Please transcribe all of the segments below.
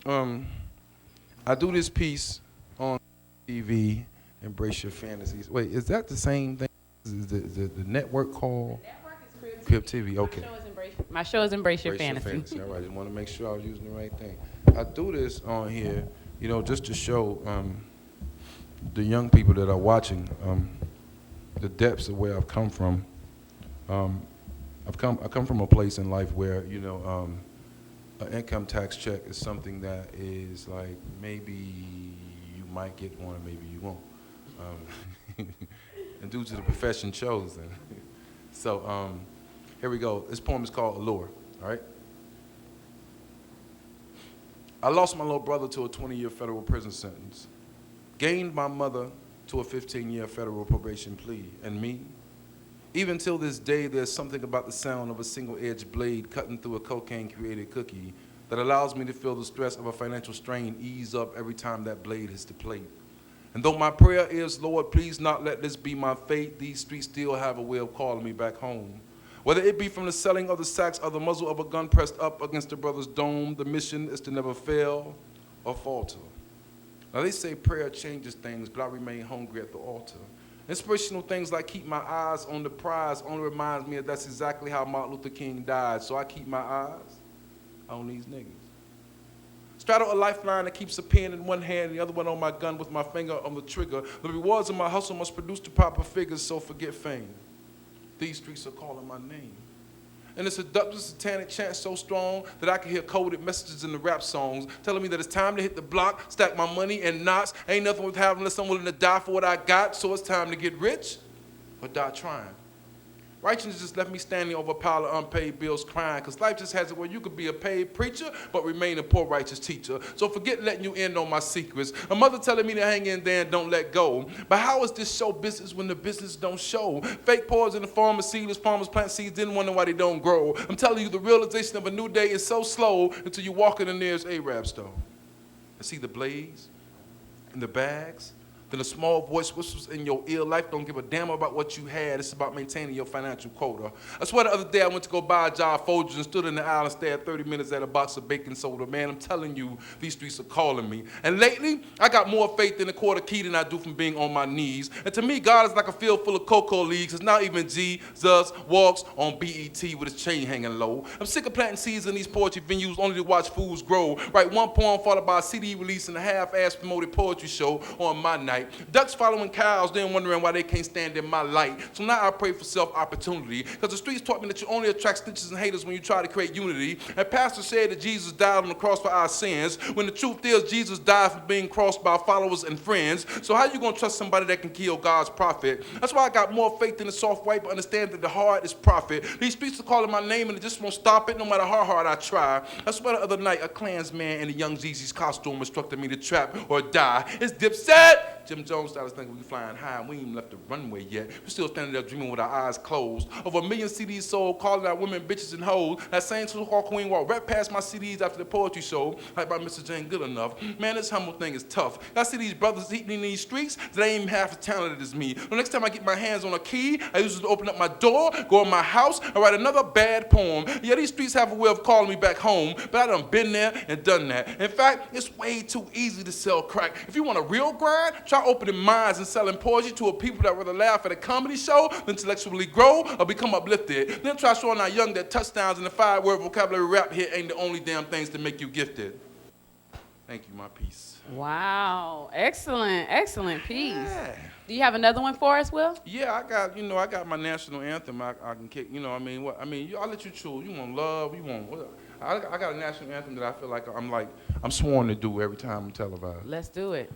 um, I do this piece on TV, Embrace Your Fantasies. Wait, is that the same thing? Is the network called Network is KribTV? Okay. My show is Embrace Your Embrace Your Fantasy. Fantasy. All right, just want to make sure I was using the right thing. I do this on here, just to show the young people that are watching the depths of where I've come from. Um, I come from a place in life where an income tax check is something that is like maybe you might get one, or maybe you won't, and due to the profession chosen. So here we go. This poem is called Allure. All right. I lost my little brother to a 20-year federal prison sentence, gained my mother to a 15-year federal probation plea, and me. Even till this day, there's something about the sound of a single-edged blade cutting through a cocaine-created cookie that allows me to feel the stress of a financial strain ease up every time that blade hits the plate. And though my prayer is, Lord, please not let this be my fate, these streets still have a way of calling me back home. Whether it be from the selling of the sacks or the muzzle of a gun pressed up against a brother's dome, the mission is to never fail or falter. Now they say prayer changes things, but I remain hungry at the altar. Inspirational things like keep my eyes on the prize only reminds me that that's exactly how Martin Luther King died. So I keep my eyes on these niggas. Straddle a lifeline that keeps a pen in one hand and the other one on my gun with my finger on the trigger. The rewards of my hustle must produce the proper figures, so forget fame. These streets are calling my name. And it's a seductive satanic chant so strong that I can hear coded messages in the rap songs telling me that it's time to hit the block, stack my money in knots. Ain't nothing worth having unless I'm willing to die for what I got, so it's time to get rich or die trying. Righteousness just left me standing over a pile of unpaid bills crying, because life just has it where you could be a paid preacher but remain a poor righteous teacher. So forget letting you in on my secrets. A mother telling me to hang in there and don't let go. But how is this show business when the business don't show? Fake pours in the form of seedless farmers plant seeds, then wonder why they don't grow. I'm telling you, the realization of a new day is so slow until you walk in the nearest Arab store and see the blades and the bags. Then a small voice whispers in your ear, life don't give a damn about what you had. It's about maintaining your financial quota. I swear the other day I went to go buy a jar of Folgers and stood in the aisle and stared 30 minutes at a box of baking soda. Man, I'm telling you, these streets are calling me. And lately, I got more faith in the quarter key than I do from being on my knees. And to me, God is like a field full of cocoa leaves. It's not even Jesus walks on BET with his chain hanging low. I'm sick of planting seeds in these poetry venues only to watch fools grow. Write one poem followed by a CD release and a half-ass promoted poetry show on my night. Ducks following cows, then wondering why they can't stand in my light. So now I pray for self-opportunity, because the streets taught me that you only attract snitches and haters when you try to create unity. And pastor said that Jesus died on the cross for our sins, when the truth is Jesus died for being crossed by followers and friends. So how you gonna trust somebody that can kill God's prophet? That's why I got more faith in the soft white, but understand that the heart is profit. These streets are calling my name and they just won't stop it, no matter how hard I try. That's why the other night a Klansman in a young Jeezy's costume instructed me to trap or die. It's Dipset. Jim Jones started thinking we flying high and we ain't even left the runway yet. We're still standing there dreaming with our eyes closed. Over 1 million CDs sold, calling out women bitches and hoes. That same so-called queen walked right past my CDs after the poetry show, like my Mr. Jane Good Enough. Man, this humble thing is tough. I see these brothers eating in these streets that ain't even half as talented as me. The next time I get my hands on a key, I use it to open up my door, go in my house, and write another bad poem. Yeah, these streets have a way of calling me back home, but I done been there and done that. In fact, it's way too easy to sell crack. If you want a real grind, try opening minds and selling poetry to a people that rather laugh at a comedy show than intellectually grow or become uplifted. Then try showing our young that touchdowns and the 5-word vocabulary rap here ain't the only damn things that make you gifted. Thank you, my piece. Wow. Excellent piece. Yeah. Do you have another one for us, Will? Yeah, I got my national anthem. I can kick. I'll let you choose. You want love? You want what? I got a national anthem that I feel like I'm sworn to do every time I'm televised. Let's do it.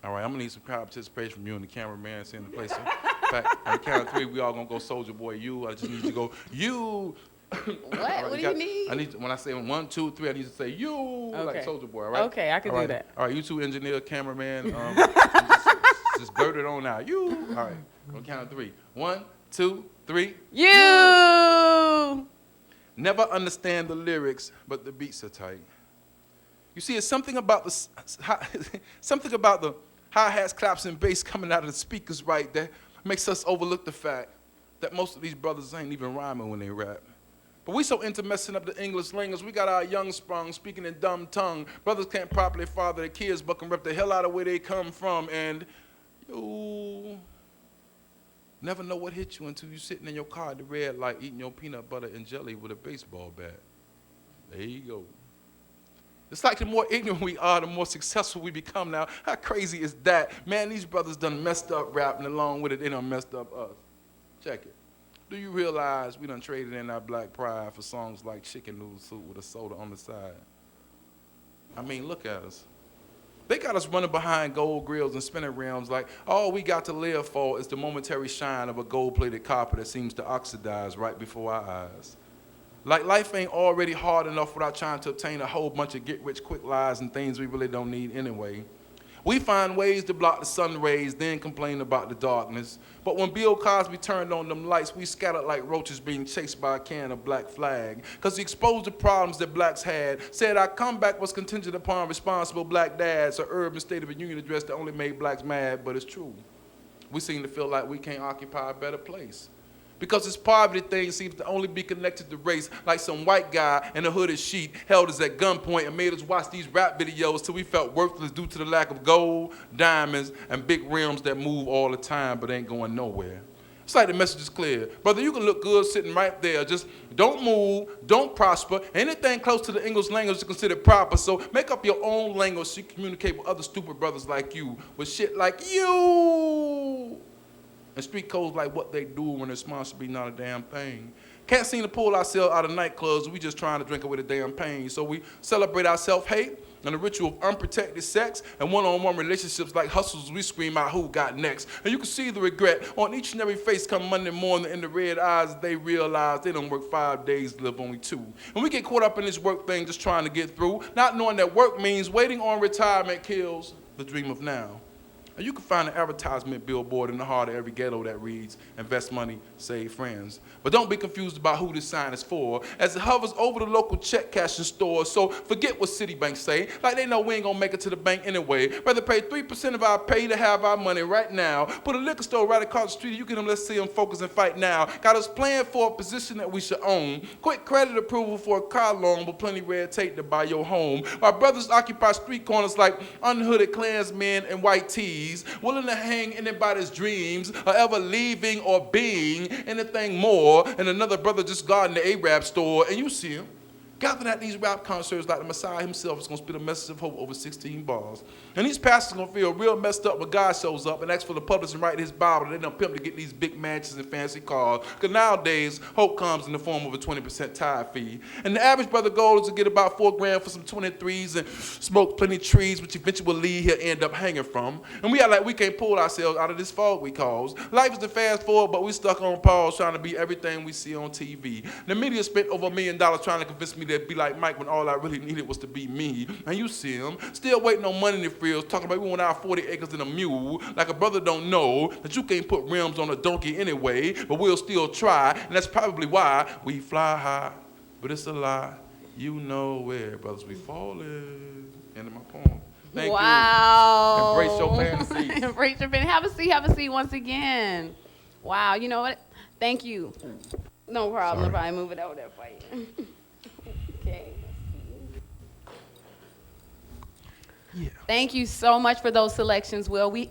All right, I'm gonna need some crowd participation from you and the cameraman seeing the place. In fact, on the count of 3, we all gonna go Soldier Boy. You. I just need you to go you. What? Right, What do you need? I need when I say 1, 2, 3, I need to say you like Soldier Boy. All right. Okay, I can all do right. that. All right, you two, engineer, cameraman, just blurt it on out. You. All right. On the count of 3. 1, 2, 3. You. Never understand the lyrics, but the beats are tight. You see, it's something about the hi-hats, claps, and bass coming out of the speakers right that makes us overlook the fact that most of these brothers ain't even rhyming when they rap. But we so into messing up the English language. We got our young sprung speaking in dumb tongue. Brothers can't properly father their kids, but can rep the hell out of where they come from. And you never know what hit you until you're sitting in your car at the red light eating your peanut butter and jelly with a baseball bat. There you go. It's like the more ignorant we are, the more successful we become now. How crazy is that? Man, these brothers done messed up rap, and along with it, they done messed up us. Check it. Do you realize we done traded in our black pride for songs like Chicken Noodle Soup with a soda on the side? I mean, look at us. They got us running behind gold grills and spinning rims like all we got to live for is the momentary shine of a gold-plated carpet that seems to oxidize right before our eyes. Like life ain't already hard enough without trying to obtain a whole bunch of get-rich-quick lies and things we really don't need anyway. We find ways to block the sun rays, then complain about the darkness. But when Bill Cosby turned on them lights, we scattered like roaches being chased by a can of black flag. Because he exposed the problems that blacks had, said our comeback was contingent upon responsible black dads, an urban State of the Union address that only made blacks mad, but it's true. We seem to feel like we can't occupy a better place. Because this poverty thing seems to only be connected to race, like some white guy in a hooded sheet held us at gunpoint and made us watch these rap videos till we felt worthless due to the lack of gold, diamonds, and big rims that move all the time but ain't going nowhere. It's like the message is clear. Brother, you can look good sitting right there. Just don't move, don't prosper. Anything close to the English language is considered proper. So make up your own language so you can communicate with other stupid brothers like you with shit like you. And street codes like what they do when it's supposed to be not a damn thing. Can't seem to pull ourselves out of nightclubs. We just trying to drink away the damn pain. So we celebrate our self-hate and the ritual of unprotected sex and one-on-one relationships like hustles. We scream out who got next. And you can see the regret on each and every face come Monday morning in the red eyes. They realize they don't work 5 days, live only 2. And we get caught up in this work thing just trying to get through, not knowing that work means waiting on retirement kills the dream of now. And you can find an advertisement billboard in the heart of every ghetto that reads, invest money, save friends. But don't be confused about who this sign is for, as it hovers over the local check cashing stores. So forget what Citibank say, like they know we ain't gonna make it to the bank anyway. Rather pay 3% of our pay to have our money right now. Put a liquor store right across the street, you get them, let's see them focus and fight now. Got us playing for a position that we should own. Quick credit approval for a car loan, but plenty red tape to buy your home. Our brothers occupy street corners like unhooded Klansmen and white tees, willing to hang anybody's dreams or ever leaving or being anything more. And another brother just guarding the Arab store, and you see him gathered at these rap concerts like the Messiah himself is going to spit a message of hope over 16 bars. And these pastors going to feel real messed up when God shows up and asks for the publisher to write his Bible. They done pimp to get these big mansions and fancy cars. Because nowadays, hope comes in the form of a 20% tithe fee. And the average brother goal is to get about $4 grand for some 23s and smoke plenty of trees, which eventually he'll end up hanging from. And we act like we can't pull ourselves out of this fog we cause. Life is the fast forward, but we stuck on pause trying to be everything we see on TV. The media spent over $1 million trying to convince me that be like Mike when all I really needed was to be me. And you see him still waiting on money in the fields, talking about we want our 40 acres and a mule. Like a brother don't know that you can't put rims on a donkey anyway, but we'll still try. And that's probably why we fly high, but it's a lie. You know where, brothers, we falling. End of my poem. Thank Wow. you. Embrace your fantasy. Embrace your fantasy. Have a seat once again. Wow. You know what? Thank you. No problem. Sorry. I'll probably move it over there for you. Okay. Yeah. Thank you so much for those selections, Will. We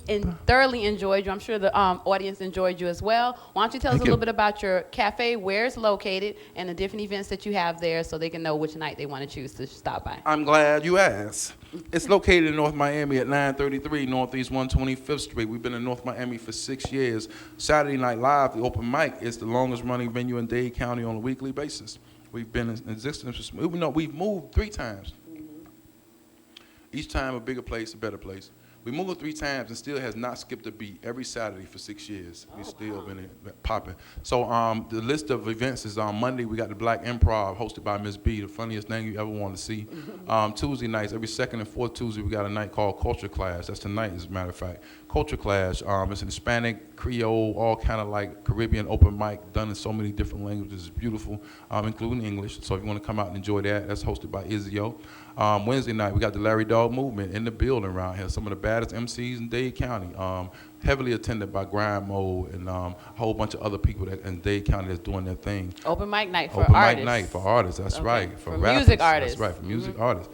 thoroughly enjoyed you. I'm sure the audience enjoyed you as well. Why don't you tell us a little bit about your cafe, where it's located, and the different events that you have there so they can know which night they want to choose to stop by. I'm glad you asked. It's located in North Miami at 933 Northeast 125th Street. We've been in North Miami for 6 years. Saturday Night Live, the open mic, is the longest running venue in Dade County on a weekly basis. We've been in existence, even though we've moved 3 times. Each time a bigger place, a better place. We moved 3 times and still has not skipped a beat every Saturday for 6 years. We've still been popping. So the list of events is on Monday, we got the Black Improv hosted by Miss B, the funniest thing you ever want to see. Tuesday nights, every second and fourth Tuesday, we got a night called Culture Clash. That's tonight, as a matter of fact. Culture Clash, it's an Hispanic, Creole, all kind of like Caribbean open mic, done in so many different languages. It's beautiful, including English. So if you want to come out and enjoy that, that's hosted by Izio. Wednesday night, we got the Larry Dog Movement in the building around here. Some of the baddest MCs in Dade County. Heavily attended by Grind Mode and a whole bunch of other people that in Dade County that's doing their thing. Open mic night for Open artists. mic night for artists. That's Okay. right. For rappers. music artists. That's right. For music artists.